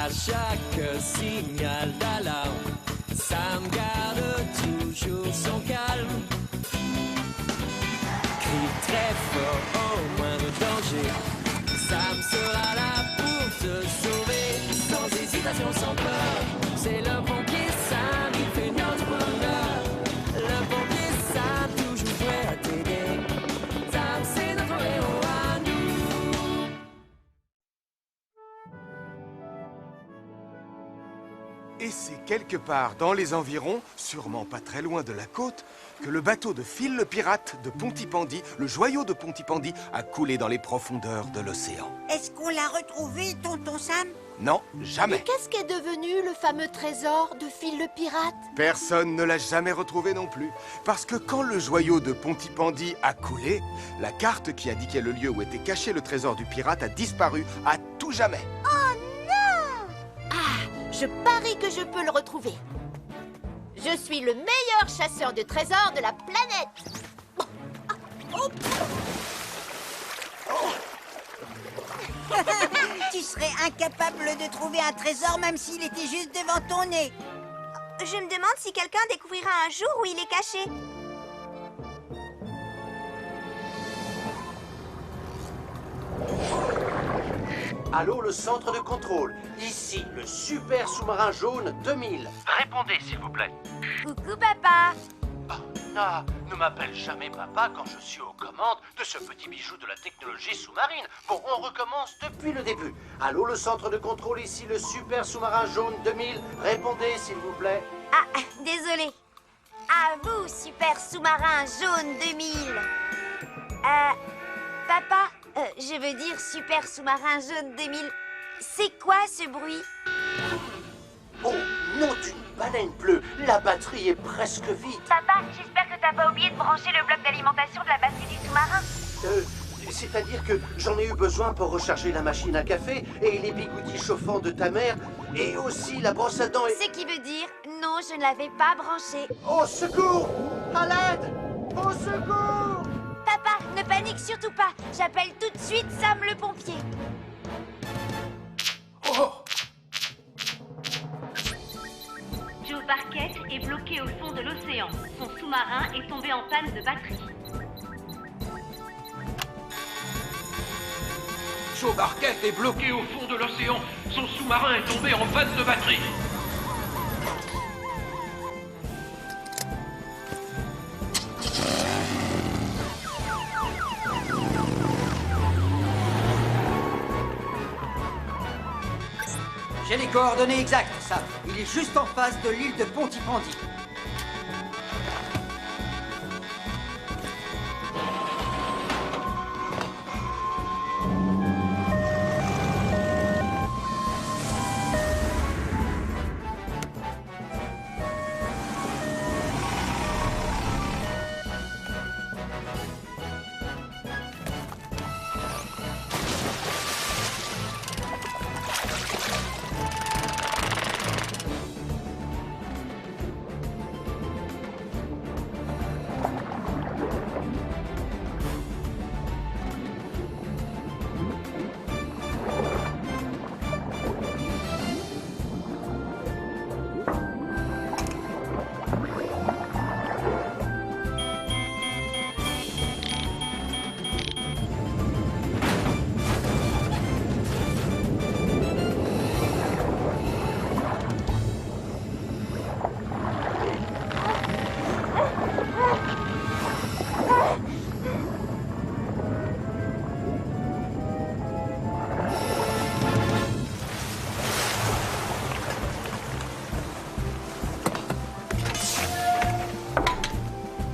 À chaque signal d'alarme, Sam garde toujours son calme. Crie très fort au moindre danger, Sam sera là pour te sauver. Sans hésitation, sans peur, c'est le pompier Sam, il fait notre bonheur. Le pompier Sam, toujours prêt à t'aider. Sam, c'est notre héros à nous. Et c'est quelque part dans les environs, sûrement pas très loin de la côte, que le bateau de Phil le pirate de Pontypandy, le joyau de Pontypandy, a coulé dans les profondeurs de l'océan. Est-ce qu'on l'a retrouvé, tonton Sam? Non, Mais jamais. qu'est-ce qu'est devenu le fameux trésor de Phil le pirate? Personne ne l'a jamais retrouvé non plus. Parce que quand le joyau de Pontypandy a coulé, la carte qui indiquait le lieu où était caché le trésor du pirate a disparu à tout jamais. Je parie que je peux le retrouver. Je suis le meilleur chasseur de trésors de la planète. Tu serais incapable de trouver un trésor même s'il était juste devant ton nez. Je me demande si quelqu'un découvrira un jour où il est caché. Allô, le centre de contrôle. Ici, le super sous-marin jaune 2000. Répondez, s'il vous plaît. Coucou, papa. Ah, ne m'appelle jamais papa quand je suis aux commandes de ce petit bijou de la technologie sous-marine. Bon, on recommence depuis le début. Allô, le centre de contrôle, ici, le super sous-marin jaune 2000. Répondez, s'il vous plaît. Ah, désolé. À vous, super sous-marin jaune 2000. Papa, je veux dire super sous-marin jaune 2000. C'est quoi ce bruit? Oh, non d'une baleine bleue. La batterie est presque vide. Papa, j'espère que t'as pas oublié de brancher le bloc d'alimentation de la batterie du sous-marin. C'est-à-dire que j'en ai eu besoin pour recharger la machine à café et les bigoudis chauffants de ta mère et aussi la brosse à dents et... Ce qui veut dire, non, je ne l'avais pas branché. Au secours! À l'aide! Au secours! Papa, ne panique surtout pas. J'appelle tout de suite Sam le pompier. Oh! Joe Barquette est bloqué au fond de l'océan. Son sous-marin est tombé en panne de batterie. Joe Barquette est bloqué au fond de l'océan. Son sous-marin est tombé en panne de batterie. J'ai les coordonnées exactes, Sam. Il est juste en face de l'île de Pontypandy.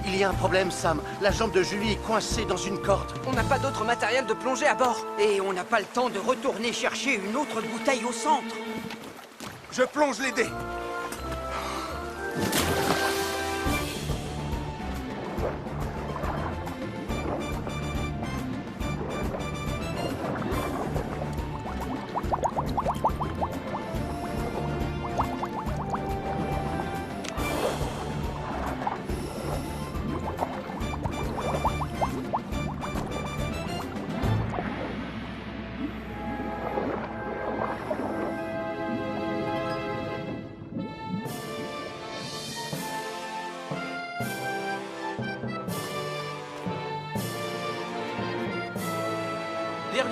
Il y a un problème, Sam. La jambe de Julie est coincée dans une corde. On n'a pas d'autre matériel de plongée à bord. Et on n'a pas le temps de retourner chercher une autre bouteille au centre. Je plonge les dés.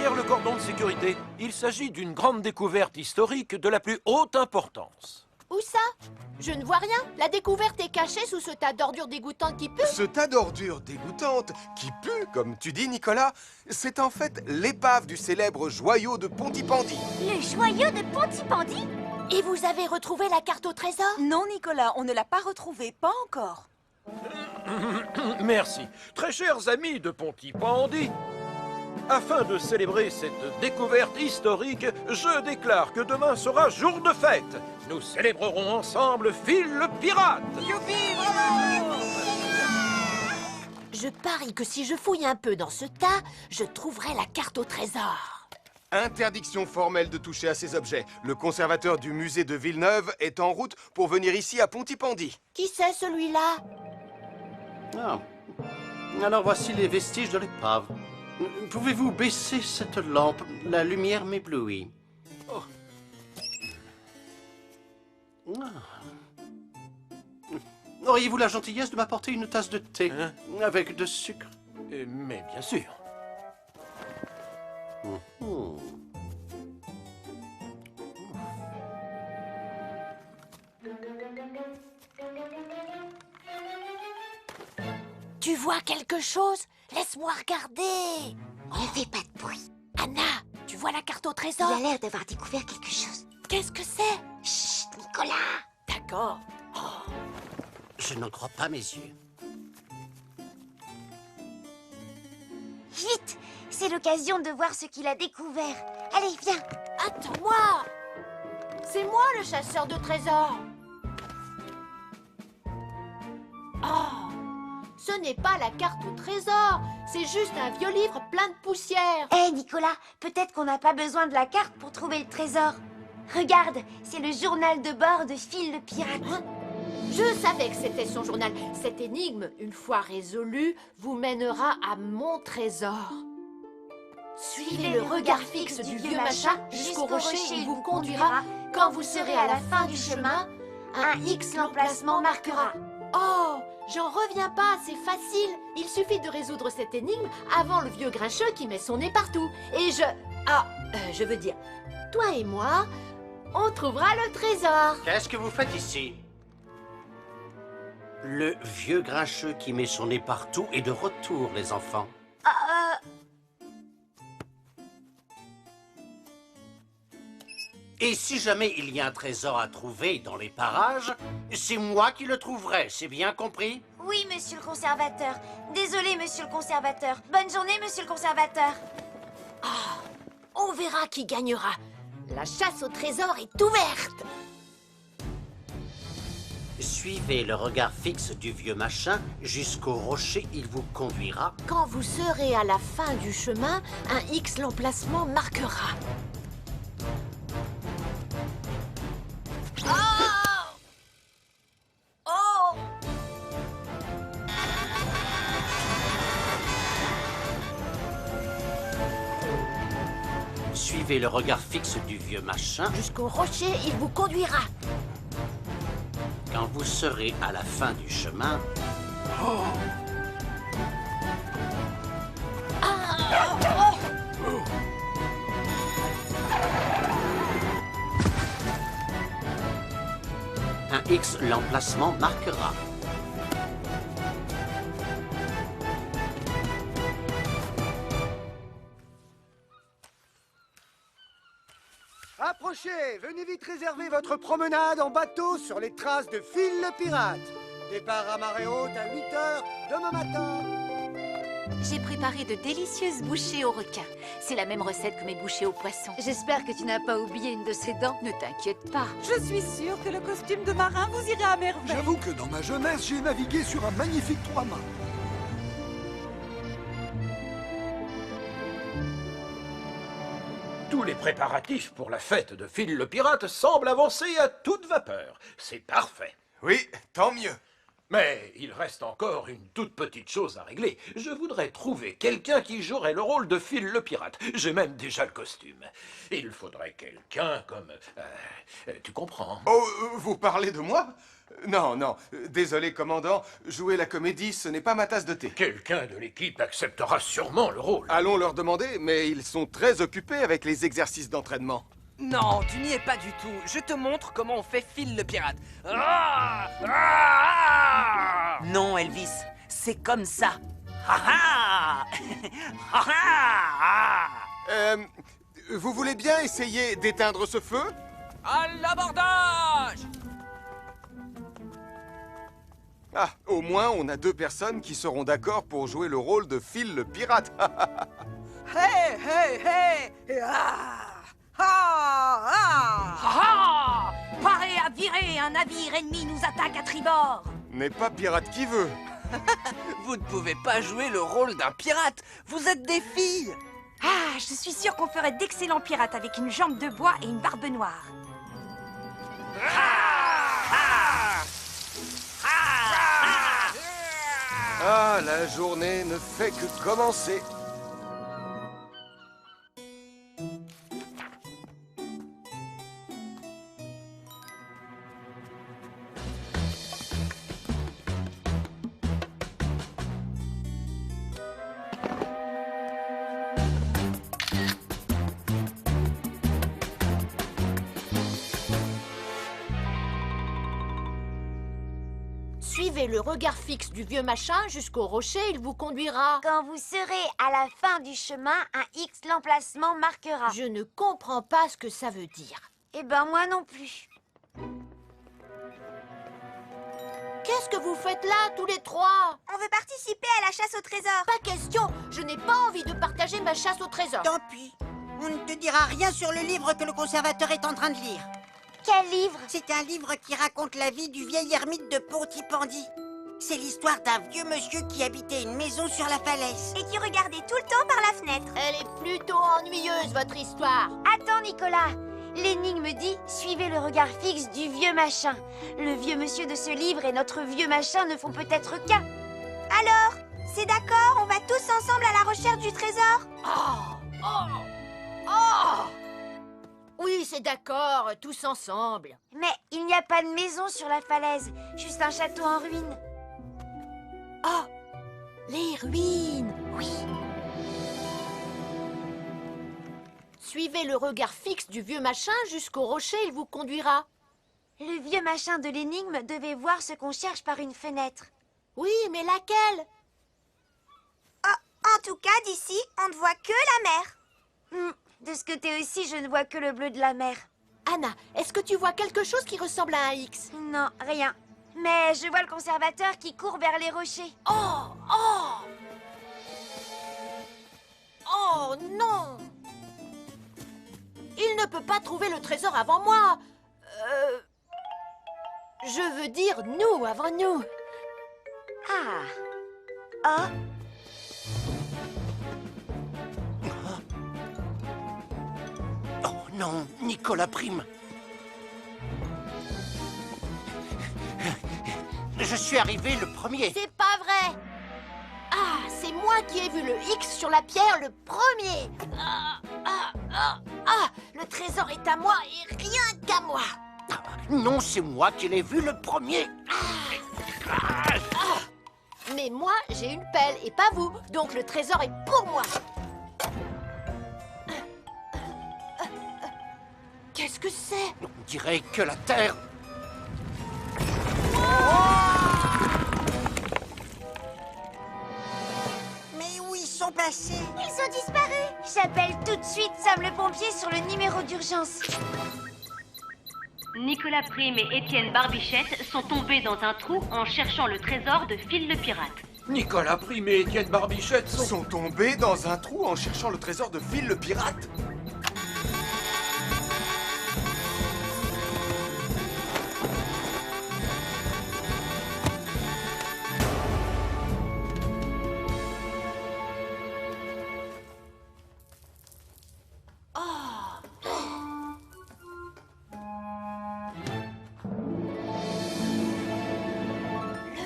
derrière le cordon de sécurité. Il s'agit d'une grande découverte historique de la plus haute importance. Où ça? Je ne vois rien. La découverte est cachée sous ce tas d'ordures dégoûtantes qui puent. Ce tas d'ordures dégoûtantes, qui pue, comme tu dis, Nicolas, c'est en fait l'épave du célèbre joyau de Pontypandy. Le joyau de Pontypandy? Et vous avez retrouvé la carte au trésor? Non, Nicolas, on ne l'a pas retrouvée, pas encore. Merci. Très chers amis de Pontypandy, afin de célébrer cette découverte historique, je déclare que demain sera jour de fête. Nous célébrerons ensemble Phil le pirate. Youpi, bravo! Je parie que si je fouille un peu dans ce tas, je trouverai la carte au trésor. Interdiction formelle de toucher à ces objets. Le conservateur du musée de Villeneuve est en route pour venir ici à Pontypandy. Qui c'est celui-là? Ah. Alors voici les vestiges de l'épave. Pouvez-vous baisser cette lampe? La lumière m'éblouit. Oh. Auriez-vous la gentillesse de m'apporter une tasse de thé avec de sucre? Mais bien sûr. Tu vois quelque chose? Laisse-moi regarder. Ne fais pas de bruit. Anna, tu vois la carte au Il trésor? a l'air d'avoir découvert quelque chose. Qu'est-ce que c'est? Chut, Nicolas! D'accord. Je n'en crois pas mes yeux. Vite! C'est l'occasion de voir ce qu'il a découvert. Allez, viens! Attends-moi! C'est moi le chasseur de trésors. Oh! Ce n'est pas la carte au trésor, c'est juste un vieux livre plein de poussière. Hé, Nicolas, peut-être qu'on n'a pas besoin de la carte pour trouver le trésor. Regarde, c'est le journal de bord de Phil le pirate. Hein? Je savais que c'était son journal. Cette énigme, une fois résolue, vous mènera à mon trésor. Suivez le regard fixe du vieux machin jusqu'au rocher, il vous conduira. Quand vous serez à la fin du chemin, un X l'emplacement marquera. Oh, j'en reviens pas, c'est facile. Il suffit de résoudre cette énigme avant le vieux grincheux qui met son nez partout. Et je veux dire, toi et moi, on trouvera le trésor. Qu'est-ce que vous faites ici? Le vieux grincheux qui met son nez partout est de retour, les enfants. Et si jamais il y a un trésor à trouver dans les parages, c'est moi qui le trouverai, c'est bien compris? Oui, monsieur le conservateur. Désolé, monsieur le conservateur. Bonne journée, monsieur le conservateur. On verra qui gagnera. La chasse au trésor est ouverte. Suivez le regard fixe du vieux machin jusqu'au rocher, il vous conduira. Quand vous serez à la fin du chemin, un X l'emplacement marquera. Suivez le regard fixe du vieux machin. Jusqu'au rocher, il vous conduira. Quand vous serez à la fin du chemin... Un X l'emplacement marquera. Approchez, venez vite réserver votre promenade en bateau sur les traces de Phil le pirate. Départ à marée haute à 8 h demain matin. J'ai préparé de délicieuses bouchées au requin. C'est la même recette que mes bouchées au poisson. J'espère que tu n'as pas oublié une de ses dents. Ne t'inquiète pas. Je suis sûre que le costume de marin vous ira à merveille. J'avoue que dans ma jeunesse, j'ai navigué sur un magnifique trois-mâts. Tous les préparatifs pour la fête de Phil le pirate semblent avancer à toute vapeur. C'est parfait. Oui, tant mieux. Mais il reste encore une toute petite chose à régler. Je voudrais trouver quelqu'un qui jouerait le rôle de Phil le pirate. J'ai même déjà le costume. Il faudrait quelqu'un comme... tu comprends? Oh, vous parlez de moi? Non, non. Désolé, commandant. Jouer la comédie, ce n'est pas ma tasse de thé. Quelqu'un de l'équipe acceptera sûrement le rôle. Allons leur demander, mais ils sont très occupés avec les exercices d'entraînement. Non, tu n'y es pas du tout. Je te montre comment on fait Phil le pirate. Non, Elvis, c'est comme ça. Vous voulez bien essayer d'éteindre ce feu? À l'abordage! Ah, au moins, on a 2 personnes qui seront d'accord pour jouer le rôle de Phil le pirate. Hey, hey, hey! Parez à virer, un navire ennemi nous attaque à tribord. N'est pas pirate qui veut. Vous ne pouvez pas jouer le rôle d'un pirate. Vous êtes des filles. Ah, je suis sûre qu'on ferait d'excellents pirates avec une jambe de bois et une barbe noire. Ah, la journée ne fait que commencer. Suivez le regard fixe du vieux machin jusqu'au rocher, il vous conduira. Quand vous serez à la fin du chemin, un X l'emplacement marquera. Je ne comprends pas ce que ça veut dire. Eh ben moi non plus. Qu'est-ce que vous faites là, tous les 3? On veut participer à la chasse au trésor. Pas question, je n'ai pas envie de partager ma chasse au trésor. Tant pis. On ne te dira rien sur le livre que le conservateur est en train de lire. Quel livre? C'est un livre qui raconte la vie du vieil ermite de Pontypandy. C'est l'histoire d'un vieux monsieur qui habitait une maison sur la falaise. Et qui regardait tout le temps par la fenêtre. Elle est plutôt ennuyeuse, votre histoire. Attends, Nicolas. L'énigme dit « Suivez le regard fixe du vieux machin ». Le vieux monsieur de ce livre et notre vieux machin ne font peut-être qu'un. Alors, c'est d'accord, on va tous ensemble à la recherche du trésor? Oui, c'est d'accord, tous ensemble. Mais il n'y a pas de maison sur la falaise, juste un château en ruine. Oh, les ruines, oui. Suivez le regard fixe du vieux machin jusqu'au rocher, il vous conduira. Le vieux machin de l'énigme devait voir ce qu'on cherche par une fenêtre. Oui, mais laquelle? En tout cas, d'ici, on ne voit que la mer. De ce côté aussi, je ne vois que le bleu de la mer. Anna, est-ce que tu vois quelque chose qui ressemble à un X? Non, rien. Mais je vois le conservateur qui court vers les rochers. Oh non! Il ne peut pas trouver le trésor avant moi. Je veux dire nous avant nous. Oh non, Nicolas Prime. Je suis arrivé le premier. C'est pas vrai. Ah, c'est moi qui ai vu le X sur la pierre le premier. Le trésor est à moi et rien qu'à moi. Non, c'est moi qui l'ai vu le premier. Mais moi, j'ai une pelle et pas vous, donc le trésor est pour moi. Qu'est-ce que c'est? On dirait que la Terre... Mais où ils sont passés? Ils ont disparu. J'appelle tout de suite Sam le pompier sur le numéro d'urgence. Nicolas Prime et Étienne Barbichette sont tombés dans un trou en cherchant le trésor de Phil le pirate. Nicolas Prime et Étienne Barbichette sont tombés dans un trou en cherchant le trésor de Phil le pirate?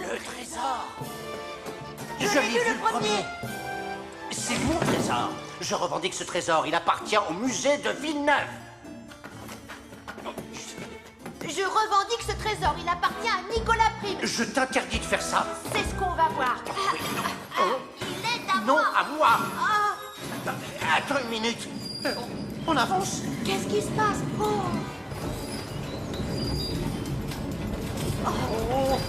Le Je l'ai vu le premier. C'est mon trésor. Je revendique ce trésor. Il appartient au musée de Villeneuve. Je revendique ce trésor. Il appartient à Nicolas Prime. Je t'interdis de faire ça. C'est ce qu'on va voir. Il est à Non, moi. à moi. Ah, Attends une minute. On avance. qu'est-ce qui se passe? Oh. Oh.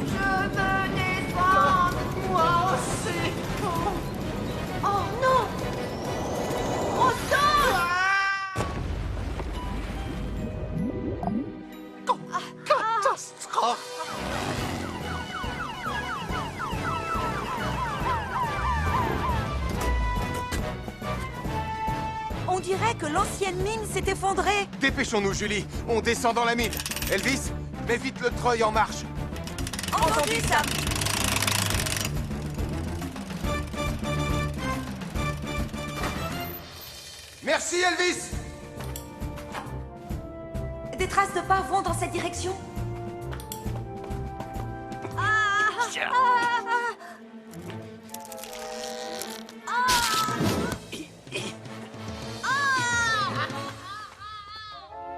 Je veux descendre. Moi aussi. Oh non. Au Catastrophe. On dirait que l'ancienne mine s'est effondrée. Dépêchons-nous, Julie. On descend dans la mine. Elvis, mets vite le treuil en marche. Entendu, Sam. Merci, Elvis. Des traces de pas vont dans cette direction. Tiens.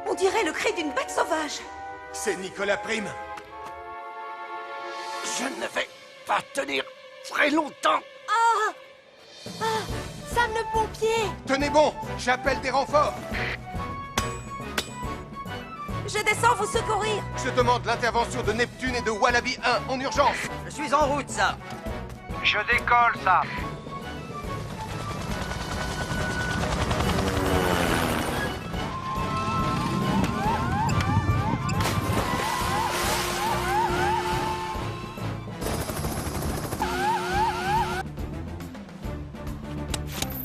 On dirait le cri d'une bête sauvage. C'est Nicolas Prime. Je ne vais pas tenir très longtemps. Sam le pompier. Tenez bon, j'appelle des renforts. Je descends vous secourir. Je demande l'intervention de Neptune et de Wallaby 1 en urgence. Je suis en route, ça. Je décolle, ça.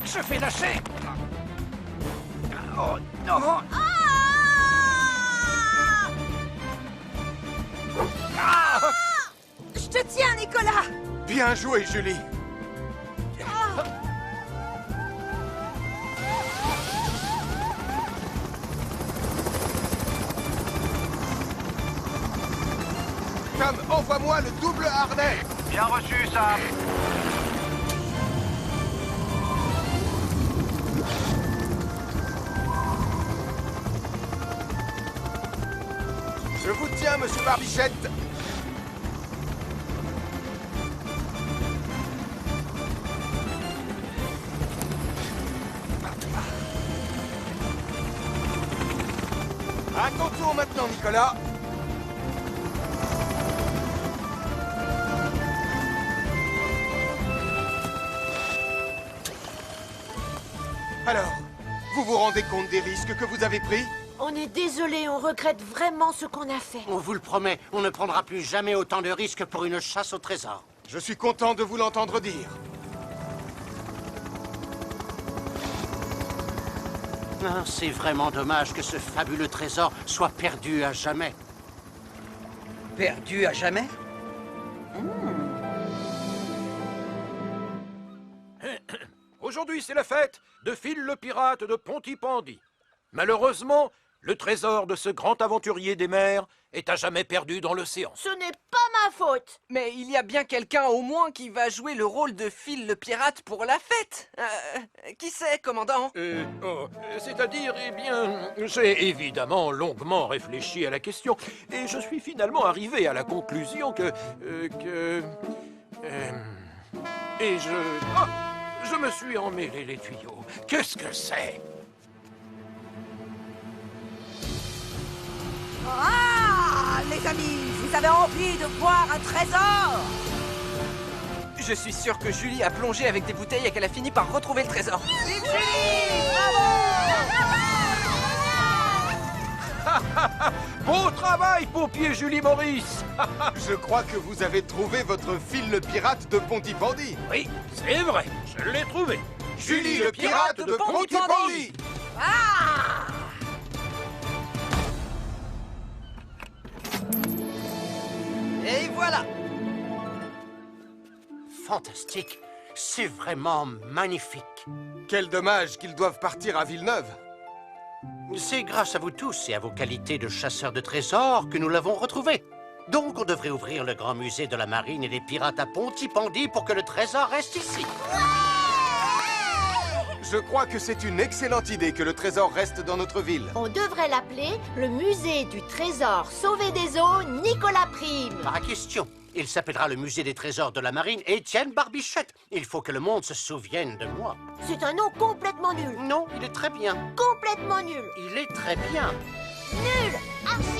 Je vais lâcher. Oh non. Je te tiens, Nicolas. Bien joué, Julie. Tom, envoie-moi le double harnais. Bien reçu, Sam. Je vous tiens, monsieur Barbichette. À ton tour maintenant, Nicolas. Alors, vous vous rendez compte des risques que vous avez pris? On est désolé, on regrette vraiment ce qu'on a fait. On vous le promet, on ne prendra plus jamais autant de risques pour une chasse au trésor. Je suis content de vous l'entendre dire. Ah, c'est vraiment dommage que ce fabuleux trésor soit perdu à jamais. Perdu à jamais? Aujourd'hui, c'est la fête de Phil le pirate de Pontypandy. Malheureusement, le trésor de ce grand aventurier des mers est à jamais perdu dans l'océan. Ce n'est pas ma faute. Mais il y a bien quelqu'un au moins qui va jouer le rôle de Phil le pirate pour la fête. Qui c'est, commandant? C'est-à-dire, eh bien, j'ai évidemment longuement réfléchi à la question et je suis finalement arrivé à la conclusion et je me suis emmêlé les tuyaux. Qu'est-ce que c'est? Ah, les amis, vous avez envie de voir un trésor? Je suis sûr que Julie a plongé avec des bouteilles et qu'elle a fini par retrouver le trésor. Bon travail, pompier Julie Maurice. Je crois que vous avez trouvé votre Phil le pirate de Pontypandy. Oui, c'est vrai, je l'ai trouvé. Julie le pirate de Pontypandy. Ah! Et voilà. Fantastique. C'est vraiment magnifique. Quel dommage qu'ils doivent partir à Villeneuve. C'est grâce à vous tous et à vos qualités de chasseurs de trésors que nous l'avons retrouvé. Donc on devrait ouvrir le grand musée de la marine et des pirates à Pontypandy pour que le trésor reste ici. Je crois que c'est une excellente idée que le trésor reste dans notre ville. On devrait l'appeler le musée du trésor sauvé des eaux Nicolas Prime. Pas question. Il s'appellera le musée des trésors de la marine Étienne Barbichette. Il faut que le monde se souvienne de moi. C'est un nom complètement nul. Non, il est très bien. Complètement nul. Il est très bien. Nul. Absolument